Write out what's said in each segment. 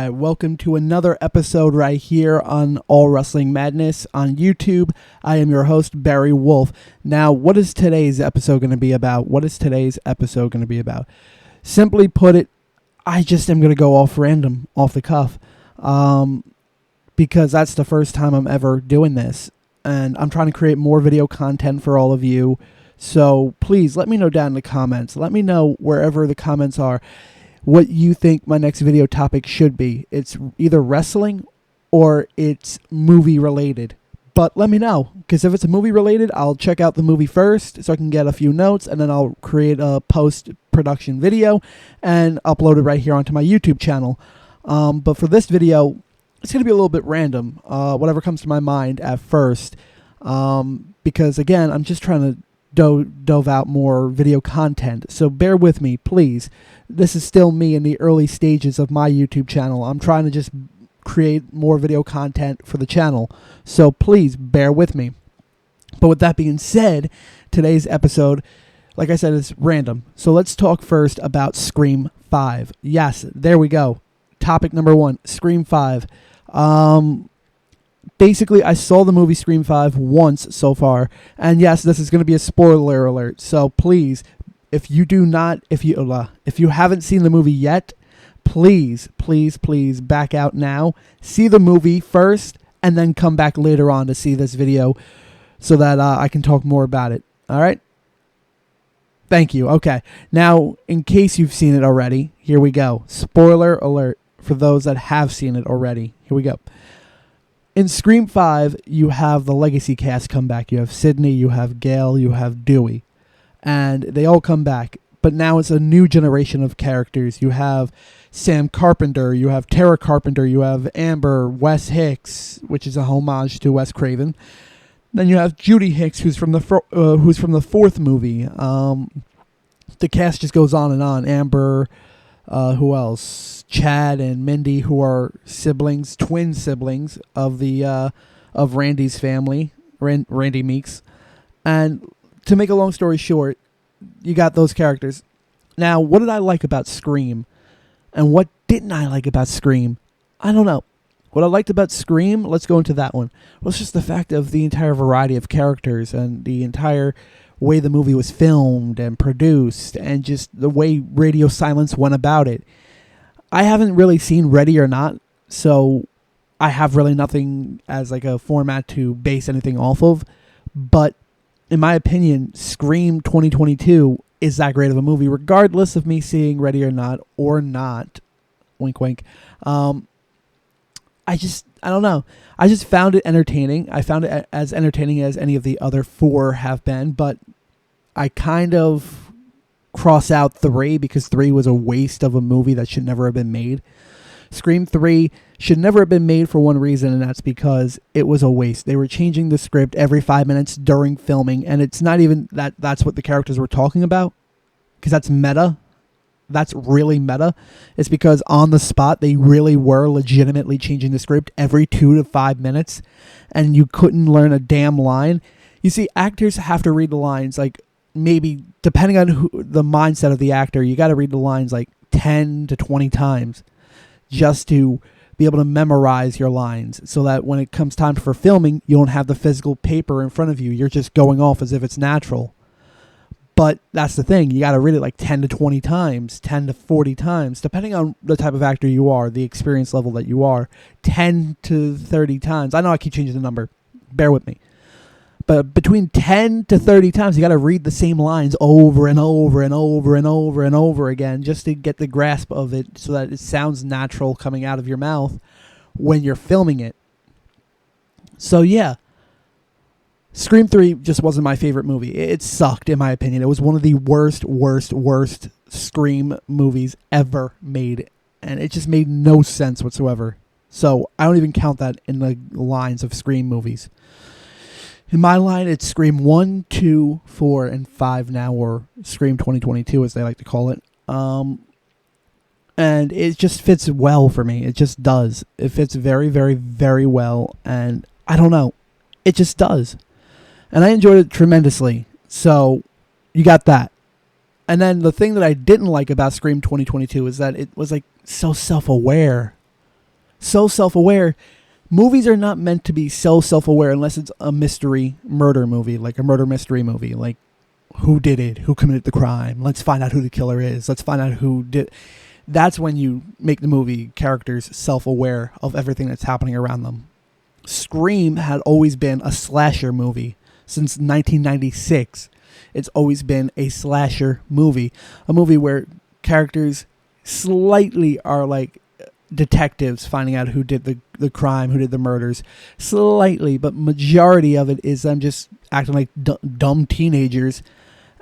right, welcome to another episode right here on All Wrestling Madness on YouTube. I am your host, Barry Wolf. Now, what is today's episode going to be about? Simply put it, I just am going to go off random, off the cuff, because that's the first time I'm ever doing this, and I'm trying to create more video content for all of you. So please let me know down in the comments. Let me know wherever the comments are what you think my next video topic should be. It's either wrestling or it's movie related. But let me know, because if it's a movie related, I'll check out the movie first so I can get a few notes, and then I'll create a post-production video and upload it right here onto my YouTube channel. But for this video, it's going to be a little bit random, whatever comes to my mind at first, because again, I'm just trying to dove out more video content, so bear with me, please. This is still me in the early stages of my YouTube channel. I'm trying to just create more video content for the channel, so please bear with me. But with that being said, today's episode, like I said, is random. So let's talk first about Scream 5. Yes, there we go. Topic number 1, Scream 5. Basically, I saw the movie Scream 5 once so far, and yes, this is going to be a spoiler alert. So please, if you haven't seen the movie yet, please back out now. See the movie first, and then come back later on to see this video, so that I can talk more about it. All right. Thank you. Okay. Now, in case you've seen it already, here we go. Spoiler alert for those that have seen it already. Here we go. In Scream 5, you have the legacy cast come back. You have Sidney, you have Gale, you have Dewey. And they all come back. But now it's a new generation of characters. You have Sam Carpenter, you have Tara Carpenter, you have Amber, Wes Hicks, which is a homage to Wes Craven. Then you have Judy Hicks, who's from the fourth movie. The cast just goes on and on. Amber, who else? Chad and Mindy, who are twin siblings of of Randy's family, Randy Meeks. And to make a long story short, you got those characters. Now, what did I like about Scream? And what didn't I like about Scream? I don't know. What I liked about Scream, let's go into that one, was just the fact of the entire variety of characters and the entire way the movie was filmed and produced, and just the way Radio Silence went about it. I haven't really seen Ready or Not, so I have really nothing as like a format to base anything off of. But in my opinion, Scream 2022 is that great of a movie, regardless of me seeing Ready or Not or not. Wink, wink. I don't know. I just found it entertaining. I found it as entertaining as any of the other 4 have been, but I kind of cross out 3 because 3 was a waste of a movie that should never have been made. Scream 3 should never have been made for one reason, and that's because it was a waste. They were changing the script every 5 minutes during filming, and it's not even that's what the characters were talking about, because that's meta. That's really meta. It's because on the spot, they really were legitimately changing the script every 2 to 5 minutes, and you couldn't learn a damn line. You see, actors have to read the lines, like, maybe, depending on the mindset of the actor, you got to read the lines like 10 to 20 times just to be able to memorize your lines, so that when it comes time for filming, you don't have the physical paper in front of you. You're just going off as if it's natural. But that's the thing. You got to read it like 10 to 20 times, 10 to 40 times, depending on the type of actor you are, the experience level that you are. 10 to 30 times. I know I keep changing the number. Bear with me. But between 10 to 30 times, you got to read the same lines over and over and over and over and over again, just to get the grasp of it, so that it sounds natural coming out of your mouth when you're filming it. So yeah, Scream 3 just wasn't my favorite movie. It sucked, in my opinion. It was one of the worst Scream movies ever made, and it just made no sense whatsoever. So I don't even count that in the lines of Scream movies. In my line, it's Scream 1, 2, 4, and 5 now, or Scream 2022 as they like to call it. And it just fits well for me. It just does. It fits very, very, very well, and I don't know. It just does. And I enjoyed it tremendously. So you got that. And then the thing that I didn't like about Scream 2022 is that it was like so self-aware. So self-aware. Movies are not meant to be so self-aware unless it's a mystery murder movie, like a murder mystery movie, like who did it, who committed the crime, let's find out who the killer is, let's find out who did. That's when you make the movie characters self-aware of everything that's happening around them. Scream had always been a slasher movie since 1996. It's always been a slasher movie, a movie where characters slightly are like detectives finding out who did the crime, who did the murders, slightly, but majority of it is them just acting like dumb teenagers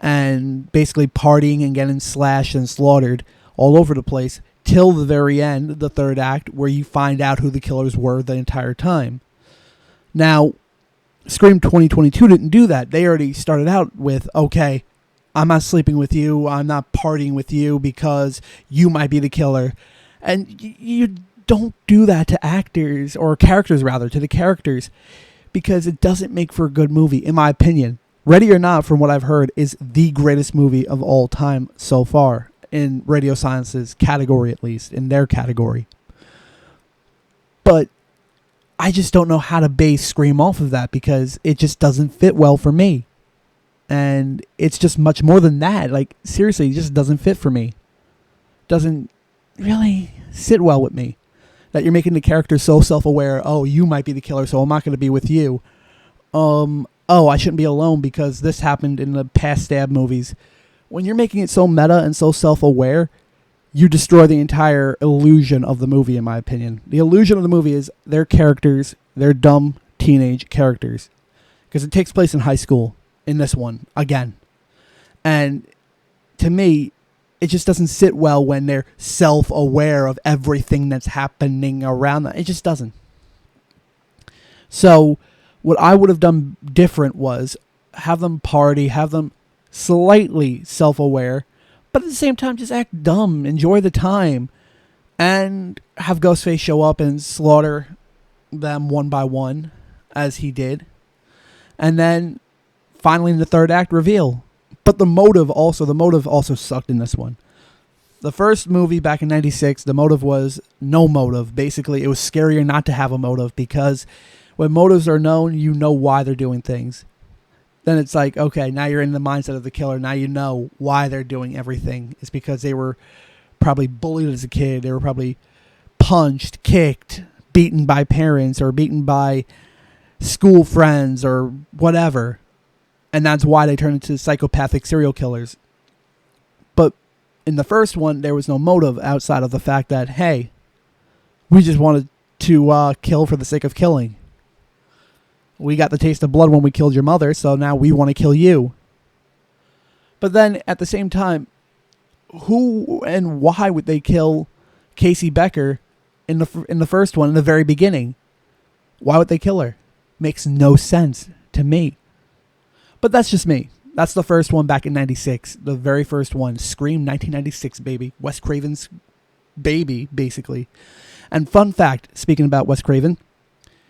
and basically partying and getting slashed and slaughtered all over the place till the very end, the third act, where you find out who the killers were the entire time. Now, Scream 2022 didn't do that. They already started out with, okay, I'm not sleeping with you, I'm not partying with you because you might be the killer. And you don't do that to actors, or characters rather, to the characters, because it doesn't make for a good movie, in my opinion. Ready or Not, from what I've heard, is the greatest movie of all time so far, in Radio Silence's category at least, in their category. But I just don't know how to base Scream off of that, because it just doesn't fit well for me. And it's just much more than that. Like, seriously, it just doesn't fit for me. Doesn't really sit well with me. That you're making the character so self-aware. Oh, you might be the killer, so I'm not going to be with you. Oh, I shouldn't be alone because this happened in the past stab movies. When you're making it so meta and so self-aware, you destroy the entire illusion of the movie, in my opinion. The illusion of the movie is their characters, they're dumb teenage characters. Because it takes place in high school in this one, again. And to me, it just doesn't sit well when they're self-aware of everything that's happening around them. It just doesn't. So what I would have done different was have them party, have them slightly self-aware, but at the same time just act dumb, enjoy the time, and have Ghostface show up and slaughter them one by one, as he did. And then finally in the third act, reveal. But the motive also sucked in this one. The first movie back in 96, the motive was no motive. Basically, it was scarier not to have a motive, because when motives are known, you know why they're doing things. Then it's like, okay, now you're in the mindset of the killer. Now you know why they're doing everything. It's because they were probably bullied as a kid. They were probably punched, kicked, beaten by parents, or beaten by school friends, or whatever. And that's why they turn into psychopathic serial killers. But in the first one, there was no motive outside of the fact that, hey, we just wanted to kill for the sake of killing. We got the taste of blood when we killed your mother, so now we want to kill you. But then, at the same time, who and why would they kill Casey Becker in the first one, in the very beginning? Why would they kill her? Makes no sense to me. But that's just me. That's the first one back in 96. The very first one. Scream 1996, baby. Wes Craven's baby, basically. And fun fact, speaking about Wes Craven,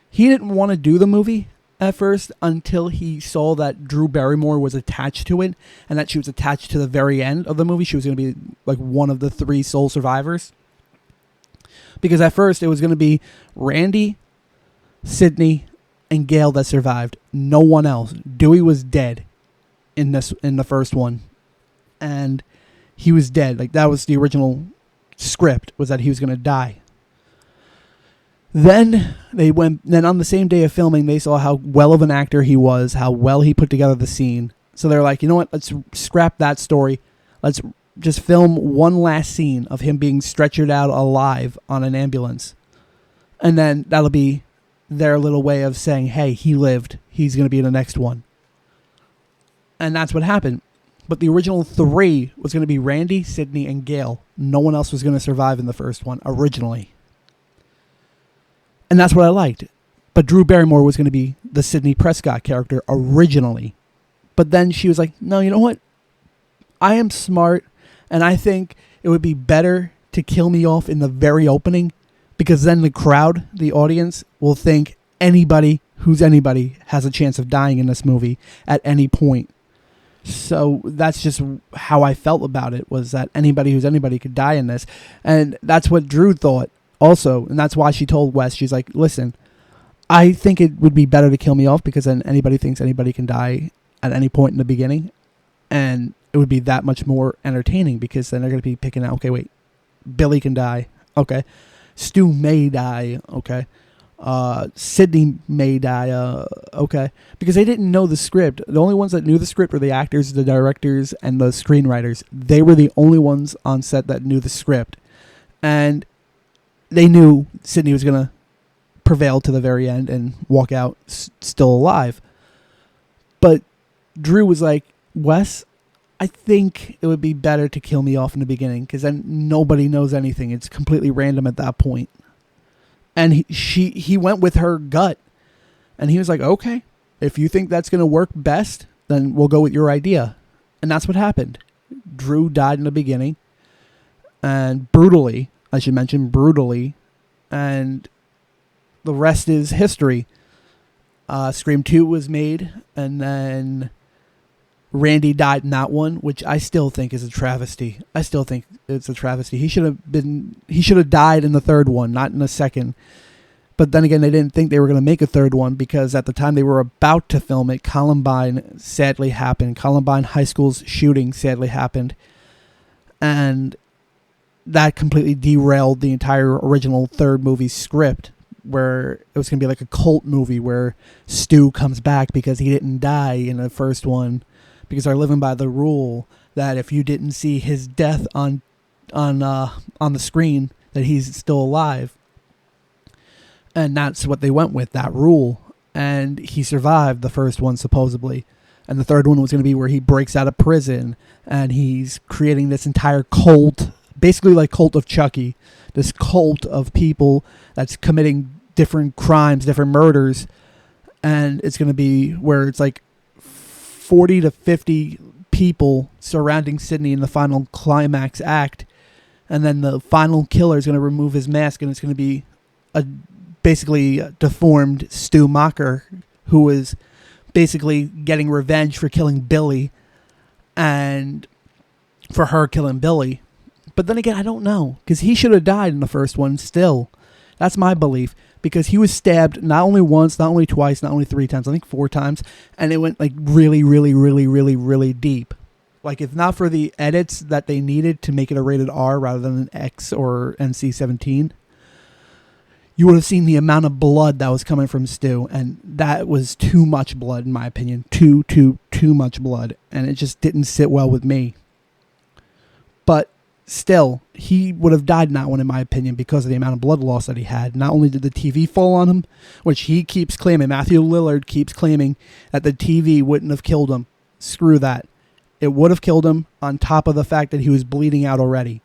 he didn't want to do the movie at first until he saw that Drew Barrymore was attached to it, and that she was attached to the very end of the movie. She was going to be like one of the 3 sole survivors. Because at first it was going to be Randy, Sidney, and Gail that survived. No one else. Dewey was dead in the first one. And he was dead. Like, that was the original script, was that he was going to die. Then on the same day of filming, they saw how well of an actor he was, how well he put together the scene. So they're like, you know what? Let's scrap that story. Let's just film one last scene of him being stretchered out alive on an ambulance. And then that'll be their little way of saying, hey, he lived. He's going to be in the next one. And that's what happened. But the original 3 was going to be Randy, Sidney, and Gail. No one else was going to survive in the first one originally. And that's what I liked. But Drew Barrymore was going to be the Sidney Prescott character originally. But then she was like, no, you know what? I am smart, and I think it would be better to kill me off in the very opening, because then the crowd, the audience, will think anybody who's anybody has a chance of dying in this movie at any point. So that's just how I felt about it, was that anybody who's anybody could die in this. And that's what Drew thought. also, and that's why she told Wes, she's like, listen, I think it would be better to kill me off because then anybody thinks anybody can die at any point in the beginning. And it would be that much more entertaining because then they're going to be picking out, okay, wait, Billy can die. Okay. Stu may die. Okay. Sidney may die. Okay. Because they didn't know the script. The only ones that knew the script were the actors, the directors, and the screenwriters. They were the only ones on set that knew the script. And they knew Sidney was going to prevail to the very end and walk out still alive. But Drew was like, Wes, I think it would be better to kill me off in the beginning because then nobody knows anything. It's completely random at that point. And he went with her gut. And he was like, okay, if you think that's going to work best, then we'll go with your idea. And that's what happened. Drew died in the beginning. And brutally, I should mention, brutally. And the rest is history. Scream 2 was made. And then Randy died in that one, which I still think is a travesty. I still think it's a travesty. He should have died in the third one, not in the second. But then again, they didn't think they were going to make a third one because at the time they were about to film it, Columbine sadly happened. Columbine High School's shooting sadly happened. And that completely derailed the entire original third movie script, where it was going to be like a cult movie where Stu comes back because he didn't die in the first one. Because they're living by the rule that if you didn't see his death on the screen, that he's still alive. And that's what they went with, that rule. And he survived the first one, supposedly. And the third one was going to be where he breaks out of prison and he's creating this entire cult, basically like Cult of Chucky, this cult of people that's committing different crimes, different murders. And it's going to be where it's like 40 to 50 people surrounding Sidney in the final climax act. And then the final killer is going to remove his mask, and it's going to be a basically deformed Stu Macher, who is basically getting revenge for killing Billy and for her killing Billy. But then again, I don't know, because he should have died in the first one still. That's my belief. Because he was stabbed not only once, not only twice, not only 3 times, I think 4 times. And it went like really, really, really, really, really deep. Like if not for the edits that they needed to make it a rated R rather than an X or NC-17, you would have seen the amount of blood that was coming from Stu. And that was too much blood, in my opinion. Too much blood. And it just didn't sit well with me. But still, he would have died in that one, in my opinion, because of the amount of blood loss that he had. Not only did the TV fall on him, which he keeps claiming, Matthew Lillard keeps claiming that the TV wouldn't have killed him. Screw that. It would have killed him on top of the fact that he was bleeding out already.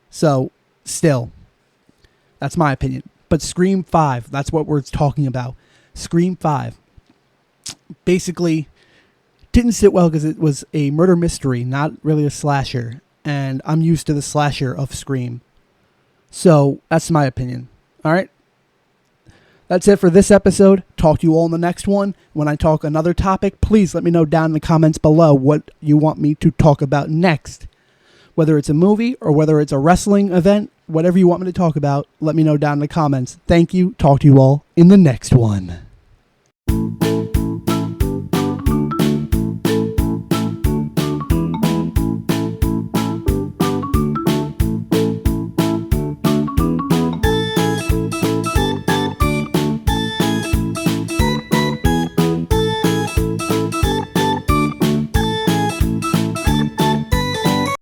So, still, that's my opinion. But Scream 5, that's what we're talking about. Scream 5 basically didn't sit well because it was a murder mystery, not really a slasher. And I'm used to the slasher of Scream. So, that's my opinion. Alright? That's it for this episode. Talk to you all in the next one. When I talk another topic, please let me know down in the comments below what you want me to talk about next. Whether it's a movie or whether it's a wrestling event, whatever you want me to talk about, let me know down in the comments. Thank you. Talk to you all in the next one.